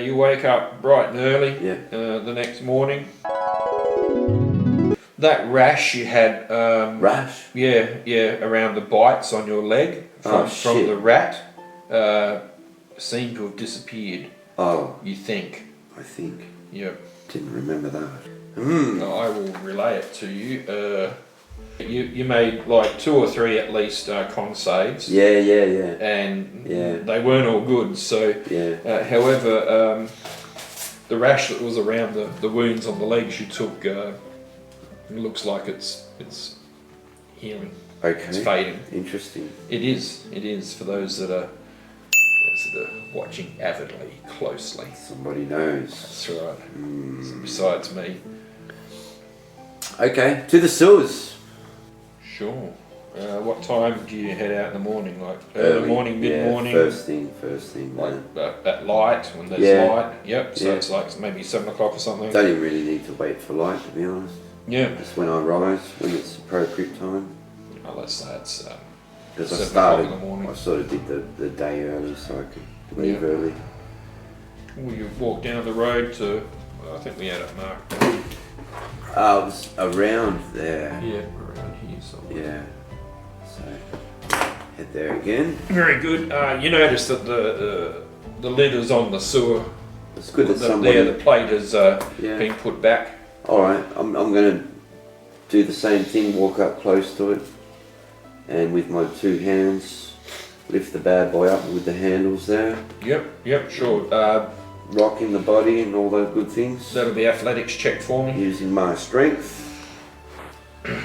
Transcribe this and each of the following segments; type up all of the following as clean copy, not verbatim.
You wake up bright and early the next morning. That rash you had, rash? Yeah, around the bites on your leg from the rat, seemed to have disappeared. Oh. You think? I think. Yep. Didn't remember that. I will relay it to you. You made like 2 or 3 at least consaves. Yeah. And they weren't all good. So, however, the rash that was around the wounds on the legs you took, it looks like it's healing. Okay. It's fading. Interesting. It is for those that are watching avidly, closely. Somebody knows. That's right. Besides me. Okay, to the sewers. Sure. What time do you head out in the morning? Like early morning, mid-morning? First thing. Like at light, when there's light? Yep, so it's like maybe 7 o'clock or something? Don't even really need to wait for light, to be honest. Yeah. That's when I rise, when it's appropriate time. Oh, let's say it's because 7 o'clock in the morning. I sort of did the day early so I could leave early. Well, you walk down the road to, I think we had it marked. It was around there. Yeah, around here somewhere. Yeah. So, head there again. Very good. You notice that the lid is on the sewer. It's good that somebody... the plate has been put back. Alright, I'm going to do the same thing, walk up close to it, and with my 2 hands, lift the bad boy up with the handles there. Yep, sure. Rocking the body and all those good things. That'll be athletics check for me. Using my strength. And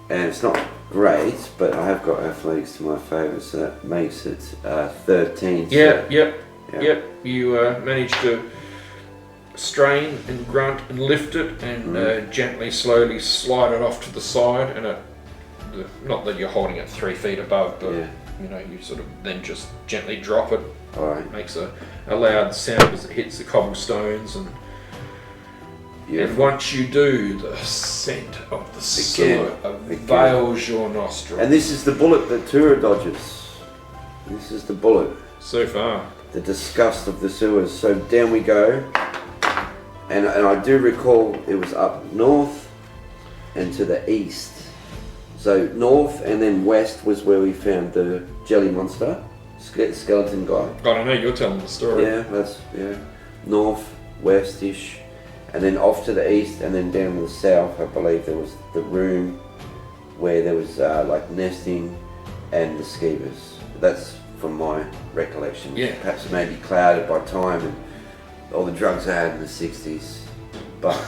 it's not great, but I have got athletics to my favour, so that makes it 13. Yep. You managed to strain and grunt and lift it and gently, slowly slide it off to the side, and not that you're holding it 3 feet above, but you sort of then just gently drop it. Alright. Makes a loud sound as it hits the cobblestones, and once you do, the scent of the sewer veils your nostrils. And this is the bullet that Tura dodges. This is the bullet. So far. The disgust of the sewers. So down we go. And I do recall it was up north and to the east. So north and then west was where we found the jelly monster, skeleton guy. I don't know, you're telling the story. Yeah, north, west-ish. And then off to the east and then down to the south, I believe there was the room where there was like nesting and the skeevers. That's from my recollection. Yeah. Perhaps maybe clouded by time and all the drugs I had in the 60s. But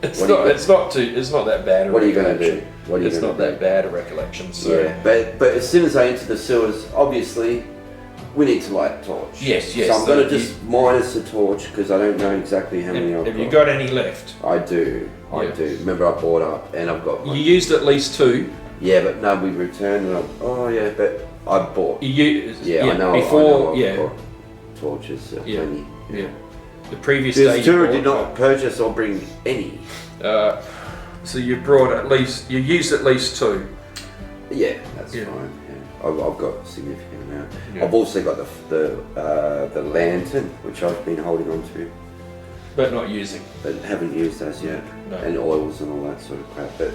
it's not that bad a recollection. What are you going to do? It's not that bad a recollection. So yeah, but as soon as I enter the sewers, obviously we need to light a torch. Yes. So I'm going to just minus a torch because I don't know exactly how many I've got. Have you got any left? I do. Remember I bought up and I've got... You used at least 2. Yeah, but no, we returned and but I bought. I know before, I've got torches, plenty. Yeah. The previous day you did not purchase or bring any. So you brought you used at least 2. Yeah, that's fine. Yeah. I've got a significant amount. Yeah. I've also got the lantern, which I've been holding on to. But not using. But haven't used as yet. No. And oils and all that sort of crap. But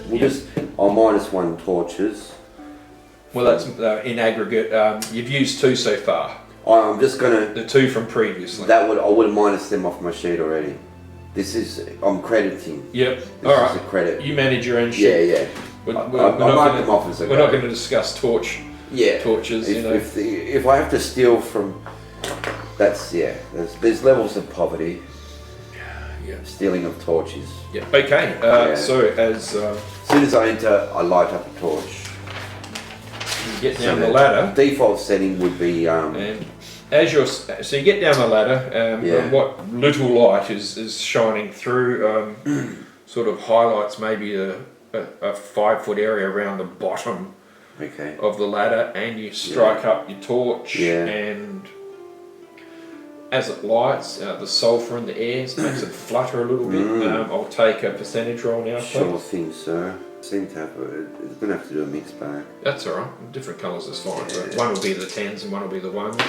I'll minus 1 torches. Well, that's in aggregate. You've used 2 so far. I'm just gonna... The 2 from previously. I would have minus them off my sheet already. I'm crediting. Yep. This Alright. is a credit. You manage your own shit. Yeah. We're them off as a We're not going to discuss torches. If I have to steal from... There's levels of poverty. Yeah. Stealing of torches. Yeah. Okay. So as soon as I enter, I light up a torch. You get down the ladder. Default setting would be. And as you get down the ladder, and what little light is shining through, sort of highlights maybe a 5-foot area around the bottom of the ladder, and you strike up your torch and. As it lights, the sulphur in the air makes it flutter a little bit. I'll take a percentage roll now. Sure thing, sir. Seem to have it's going to have to do a mixed bag. That's alright. Different colours is fine. So one will be the 10s and one will be the 1s.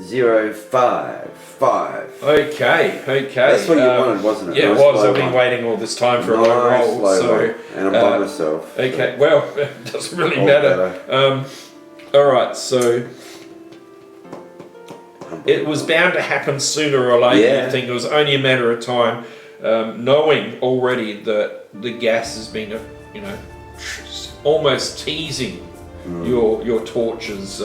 0.055. Okay. That's what you wanted, wasn't it? Yeah, Nice it was. slow I've been one. waiting all this time for a low Nice roll. slow So, one. And I'm by myself. okay, well, it doesn't really All matter. Alright, so it was bound to happen sooner or later. Yeah. I think it was only a matter of time. Knowing already that the gas has been, almost teasing your torches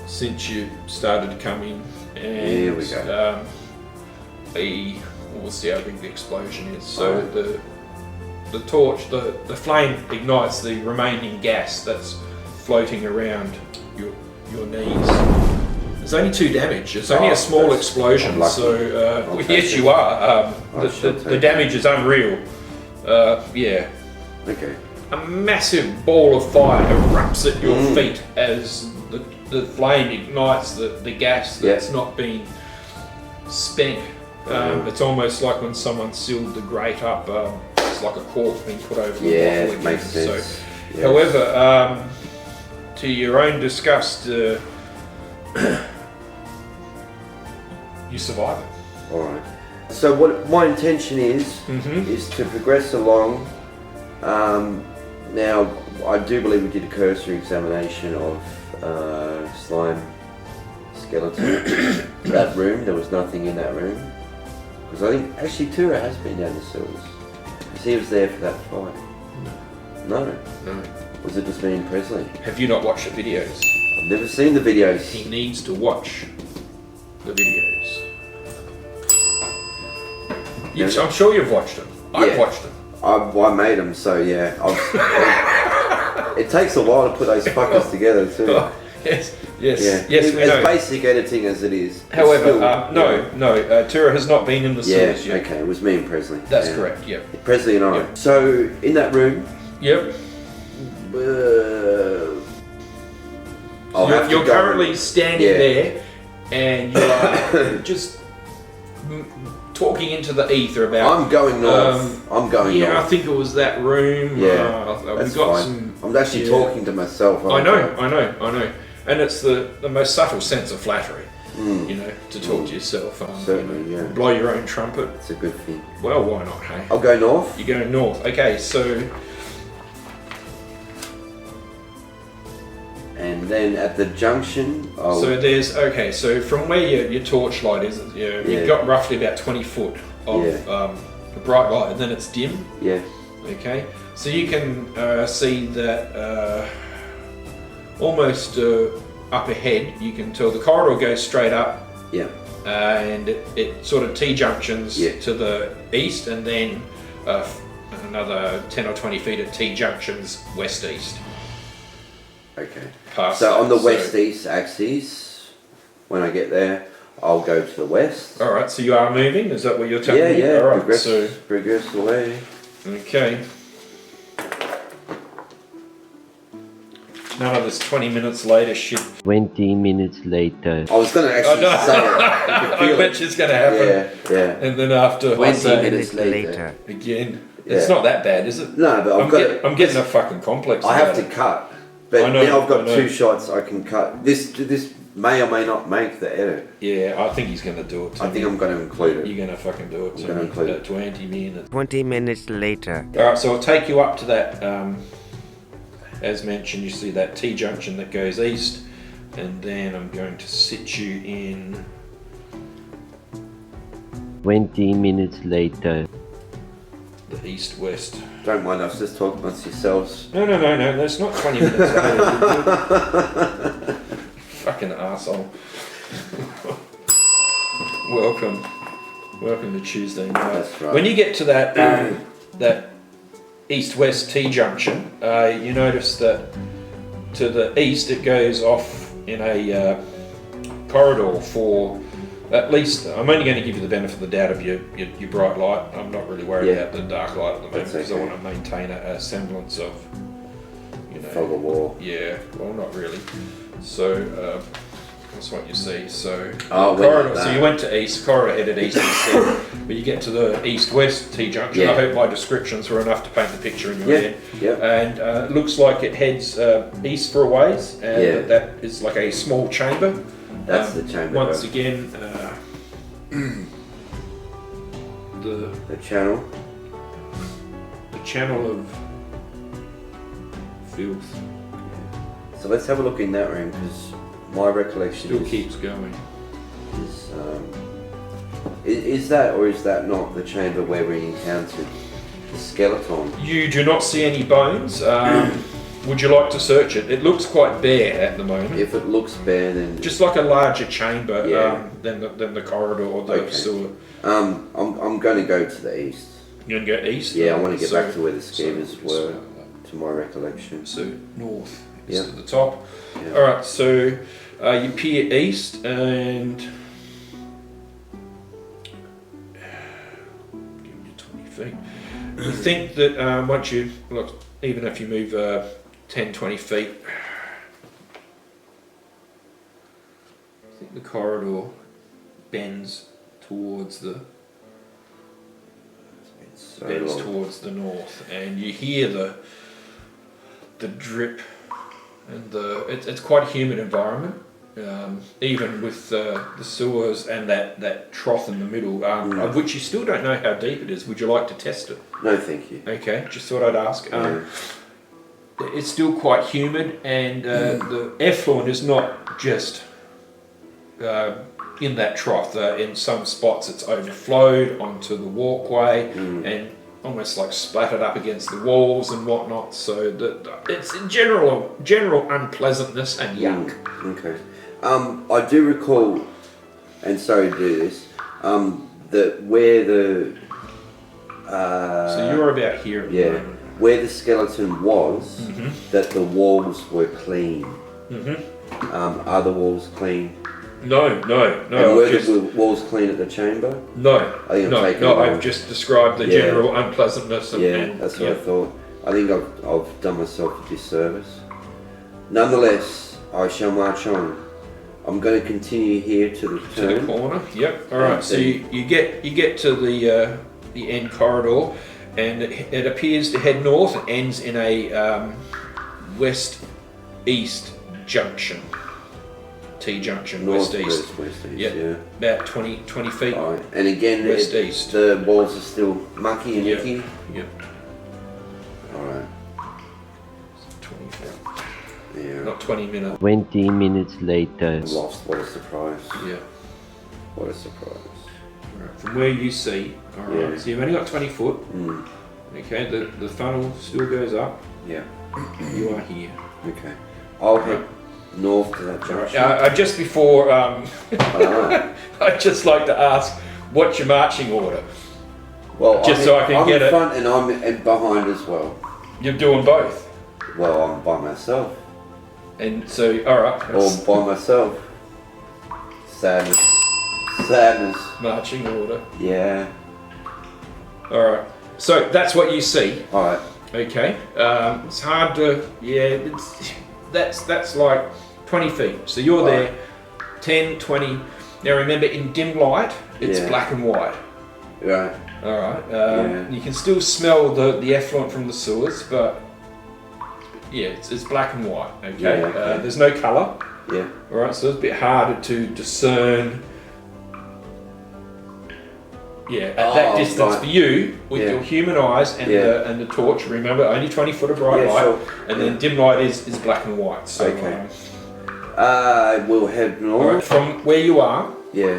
since you started to come in. And here we go. We'll see how big the explosion is. So the torch, the flame ignites the remaining gas that's floating around your knees. There's only 2 damage. It's only a small explosion, so yes, you are. The damage is unreal. Yeah. Okay. A massive ball of fire erupts at your feet as the flame ignites the gas that's not been spent. It's almost like when someone sealed the grate up. It's like a cork being put over the bottle again. It makes sense. So, however, to your own disgust, you survive it. All right. So what my intention is to progress along. Now, I do believe we did a cursory examination of slime skeleton. That room, there was nothing in that room. Because I think actually Tura has been down the sewers. Because he was there for that fight. No. Was it just me and Presley? Have you not watched the videos? I've never seen the videos. He needs to watch the videos. I'm sure you've watched them. I've watched them. I made them, so yeah. It takes a while to put those fuckers together too. Oh, yes, Yeah. we know. As basic editing as it is. However, Tura has not been in the sewers yet. Okay, it was me and Presley. That's correct, yep. Presley and I. Yep. So, in that room... Yep. You're currently standing there and you are just talking into the ether about... I'm going north. Yeah, I think it was that room. Yeah, we've got some... I'm actually talking to myself. I know. And it's the most subtle sense of flattery, to talk to yourself. Certainly, yeah. Blow your own trumpet. It's a good thing. Well, why not, hey? I'll go north. You're going north. Okay, so... And then at the junction, so from where your torchlight is, you've got roughly about 20 foot of bright light, and then it's dim. Yeah. Okay, so you can see that almost up ahead. You can tell the corridor goes straight up. Yeah. And it sort of T-junctions to the east, and then another 10 or 20 feet at T-junctions west-east. Okay. So on the west-east axis, when I get there, I'll go to the west. All right. So you are moving. Is that what you're telling me? Yeah. All right. Progress away. Okay. None of this 20 minutes later shit. 20 minutes later. I was going to actually say it. I bet it's going to happen. Yeah. And then after 20 minutes later. Again. It's not that bad, is it? No, but I'm getting a fucking complex. I have to cut. But now I've got 2 shots I can cut. This may or may not make the edit. Yeah, I think he's going to do it. I think I'm going to include it. You're going to fucking do it. I'm going to include it. 20 minutes. 20 minutes later. Alright, so I'll take you up to that, as mentioned, you see that T-junction that goes east, and then I'm going to sit you in... 20 minutes later. The east-west. Don't mind us, just talk amongst yourselves. No, that's not 20 minutes later. Fucking arsehole. Welcome to Tuesday night. That's right. When you get to that that east-west T-junction, you notice that to the east it goes off in a corridor for at least, I'm only going to give you the benefit of the doubt of your bright light. I'm not really worried about the dark light at the moment because I want to maintain a semblance of, fog of war. Yeah, well, not really. So that's what you see. So corridor. So you went to east, corridor headed east instead, but you get to the east-west T-junction. I hope my descriptions were enough to paint the picture in your head. Yeah. And it looks like it heads east for a ways, and that is like a small chamber. That's the chamber. Once again, the channel. The channel of filth. So let's have a look in that room, because my recollection still keeps going. Is that, or is that not the chamber where we encountered the skeleton? You do not see any bones. Would you like to search it? It looks quite bare at the moment. If it looks bare, then just like a larger chamber Yeah. than the corridor or the Okay. sewer. I'm going to go to the east. You're gonna go east. Yeah, I want to get back to where the so- schemers were, to my recollection. So north is Yeah. to the top. Yeah. All right, so you peer east and give you 20 feet. You think that once you look, even if you move 10, 20 feet, I think the corridor bends towards the So bends long. towards the north, and you hear the drip, and it's quite a humid environment, even with the sewers and that trough in the middle, of which you still don't know how deep it is. Would you like to test it? No, thank you. Okay, just thought I'd ask. Yeah. It's still quite humid, and the effluent is not just in that trough. In some spots it's overflowed onto the walkway and almost like splattered up against the walls and whatnot, so it's in general unpleasantness and yuck. Okay. I do recall, and sorry to do this, that where the So you're about here at the yeah, moment. where the skeleton was, that the walls were clean. Are the walls clean? No. And were just, the walls clean at the chamber? no. I think I'm taking it I've wrong. just described the Yeah. general unpleasantness. And, Yeah, and, that's what yeah. I thought. I think I've done myself a disservice. Nonetheless, I shall march on. I'm going to continue here to the To turn. the corner. Yep. All right. So you get to the end corridor, and it appears to head north and ends in a west-east junction. T-junction, North, west-east. west, east, Yep. yeah. About 20 feet. Alright, and again, West-east. the walls are still mucky and Yep. icky. Yep. Alright, 20 feet. yeah. Not 20 minutes. 20 minutes later. Lost, what a surprise. Yeah. What a surprise. All right. From where you see, all right. Yeah. So you've only got 20 foot. Mm, Okay. The funnel still goes up. yeah, You are here. okay. I'll head north to that junction. Just before, Alright. I'd just like to ask, what's your marching order? Well, Just so I can I'm get in it. front and I'm behind as well. You're doing both, Well, I'm by myself. and so all right. Or by myself. Sadness. Sadness. Marching order. Yeah. All right. So that's what you see. Alright. Okay. It's hard to. Yeah. That's like 20 feet. So you're there, 10, 20. Now remember, in dim light, it's Yeah. black and white. Right. All right. Yeah. You can still smell the effluent from the sewers, but yeah, it's black and white. Okay. Yeah, okay. There's no colour. Yeah. All right. So it's a bit harder to discern. Yeah, at that distance right. for you, with Yeah. your human eyes and Yeah. the torch. Remember, only 20 foot of bright Yeah, light, sure. and then dim light is black and white. So, Okay. We'll head all north. right, from where you are, Yeah.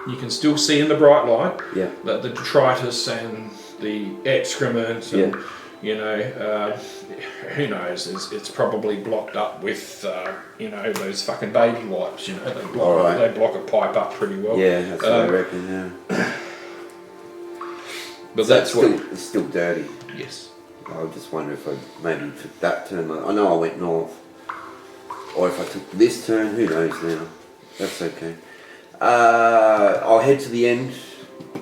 you can still see in the bright light Yeah. the detritus and the excrement, and Yeah. you know, who knows? It's probably blocked up with those fucking baby wipes. You know, All right. they block a pipe up pretty well. Yeah, that's what I reckon, yeah. But So that's what. it's still dirty. Yes. I just wonder if I maybe took that turn. I know I went north. Or if I took this turn, who knows now. That's okay. I'll head to the end.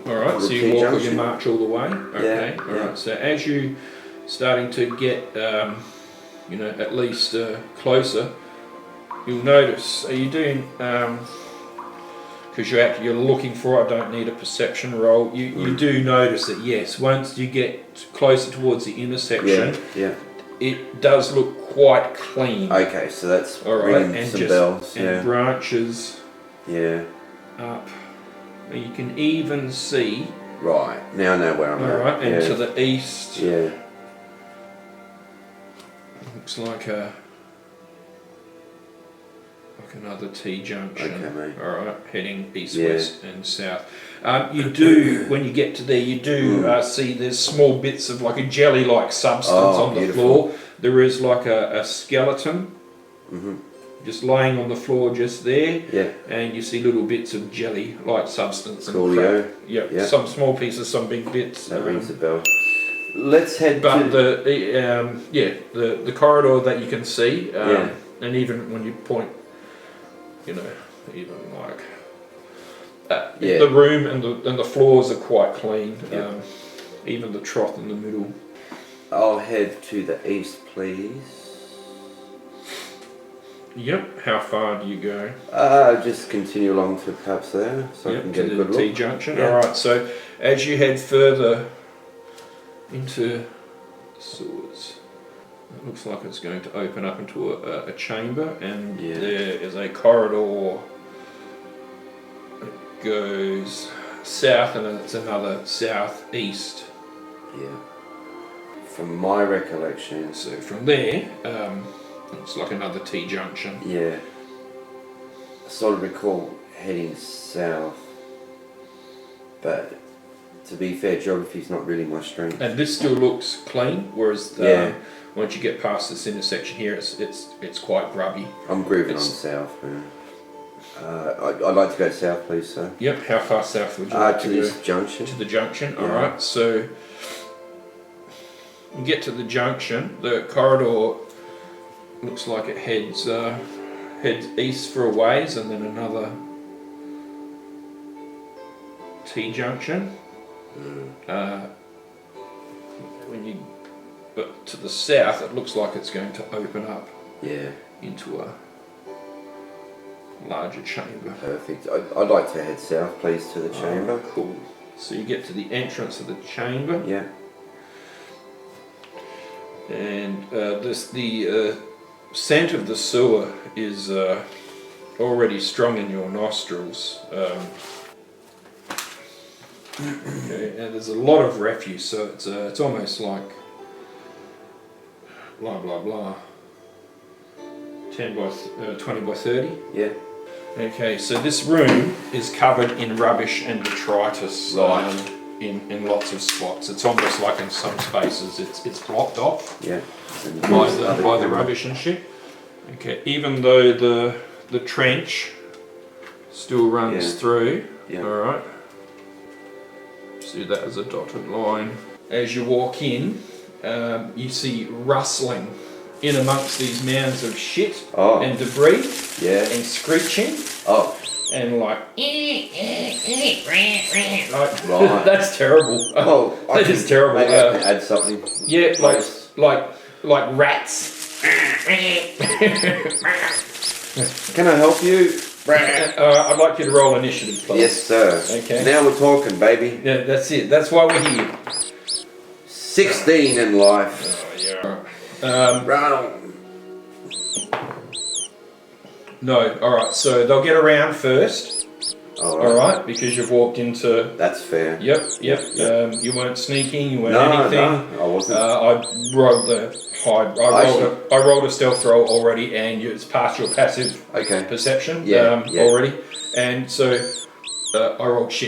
All right, The so you T walk or you junction. march all the way. Okay, Yeah, all yeah. right. So as you starting to get, at least closer, you'll notice. Are you doing? Because you're looking for. I don't need a perception roll. You do notice that yes. Once you get closer towards the intersection, Yeah, it does look quite clean. Okay, so that's All right, ringing and some just bells. and Yeah. branches Yeah. up. You can even see. Right. Now I know where I'm All at. right, and Yeah. to the east. Yeah. Looks like another T junction. Okay, mate. All right, heading east, Yeah. west, and south. You do, when you get to there, you do see there's small bits of like a jelly-like substance on the floor. There is like a skeleton just laying on the floor just there. Yeah. And you see little bits of jelly-like substance. Coolio. And yep. Yeah. Some small pieces, some big bits. That rings a bell. Let's head But to... the corridor that you can see, and even when you point, you know, even like the room and the floors are quite clean. Yep. Even the trough in the middle. I'll head to the east, please. Yep. How far do you go? Just continue along to perhaps there, so I can get a good T look. junction. Yeah. All right. So as you head further into the sewers, it looks like it's going to open up into a chamber, and there is a corridor that goes south, and then it's another southeast. Yeah. From my recollection. So from there, it's like another T junction. Yeah. I sort of recall heading south, but to be fair, geography's not really my strength. And this still looks clean, whereas once you get past this intersection here, it's quite grubby. I'm grooving on south, man. I'd like to go south, please, sir. Yep. How far south would you like to to this go? junction. To the junction. Yeah. All right. So you get to the junction. The corridor looks like it heads east for a ways, and then another T junction. But to the south, it looks like it's going to open up into a larger chamber. Perfect. I'd like to head south, please, to the chamber. Cool. So you get to the entrance of the chamber. Yeah. And the scent of the sewer is already strong in your nostrils. Okay, and there's a lot of refuse, so it's almost like blah blah blah. 20 by 30. Yeah. Okay, so this room is covered in rubbish and detritus. In lots of spots. It's almost like in some spaces it's blocked off by the rubbish and shit. Okay, even though the trench still runs through. Yeah. All right. See that as a dotted line. As you walk in, you see rustling in amongst these mounds of shit and debris and screeching. And like that's terrible. That is terrible. Maybe I can add something. Yeah, like rats. Can I help you? I'd like you to roll initiative, please. Yes, sir. Okay. Now we're talking, baby. Yeah, that's it. That's why we're here. 16 in life. Round. No, alright, so they'll get around first. Alright, because you've walked into... That's fair. Yep. You weren't sneaking, you weren't anything. No, I wasn't. I rolled a stealth roll already, and it's past your passive perception already. And so I rolled shit.